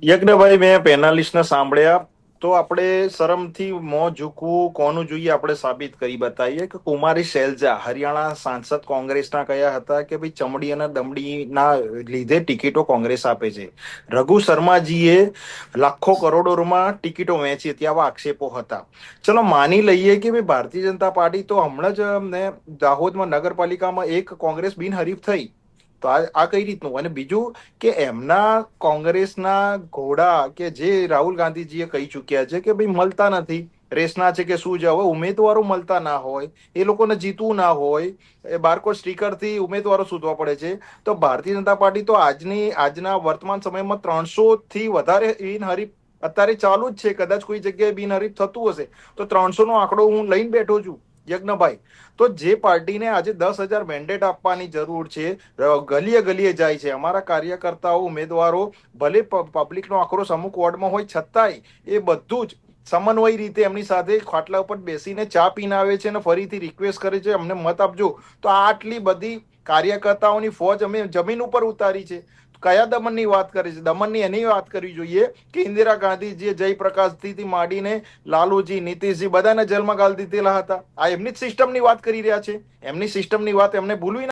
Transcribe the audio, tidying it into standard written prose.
યજ્ઞભાઈ, મેં પેનાલિસ્ટને સાંભળ્યા. તો આપણે શરમથી મોં ઝૂકવું કોનું જોઈએ આપણે સાબિત કરી બતાવીએ કે કુમારી શૈલજા હરિયાણા સાંસદ કોંગ્રેસના કયા હતા કે ભાઈ ચમડી અને દમડીના લીધે ટિકિટો કોંગ્રેસ આપે છે. રઘુ શર્માજીએ લાખો કરોડોમાં ટિકિટો વેચી હતી, આવા આક્ષેપો હતા. ચલો માની લઈએ કે ભાઈ ભારતીય જનતા પાર્ટી તો હમણાં જ દાહોદમાં નગરપાલિકામાં એક કોંગ્રેસ બિનહરીફ થઈ. તો આ કઈ રીતનું? અને બીજું કે એમના કોંગ્રેસના ઘોડા કે જે રાહુલ ગાંધીજીએ કહી ચુક્યા છે કે ભાઈ મળતા નથી, રેસના છે કે શું છે, હવે ઉમેદવારો મળતા ના હોય, એ લોકોને જીતવું ના હોય, એ બારકોડ સ્ટીકરથી ઉમેદવારો શોધવા પડે છે. તો ભારતીય જનતા પાર્ટી તો આજના વર્તમાન સમયમાં 300 થી વધારે બિનહરીફ અત્યારે ચાલુ જ છે. કદાચ કોઈ જગ્યાએ બિનહરીફ થતું હશે તો 300નો આંકડો હું લઈને બેઠો છું યજ્ઞભાઈ. તો જે પાર્ટીને આજે 10,000 મેન્ડેટ આપવાની જરૂર છે, ગલીએ ગલીએ જાય છે, અમારા કાર્યકર્તાઓ ઉમેદવારો ભલે પબ્લિકનો આક્રોશ અમુક વોર્ડમાં હોય છતાંય એ બધું જ સમન્વય રીતે એમની સાથે ખાટલા ઉપર બેસીને ચા પીને આવે છે અને ફરીથી રિક્વેસ્ટ કરે છે અમને મત આપજો. તો આટલી બધી કાર્યકર્તાઓની ફોજ અમે જમીન ઉપર ઉતારી છે. કયા દમનની વાત કરે છે? દમનની એની વાત કરવી જોઈએ કે ઇન્દિરા ગાંધીજીએ જયપ્રકાશથી માંડીને લાલુજી, નીતિશજી બધાને જેલમાં ગાળી દીધેલા હતા. આ એમની જ સિસ્ટમની વાત કરી રહ્યા છે. એમની સિસ્ટમની વાત એમને ભૂલવી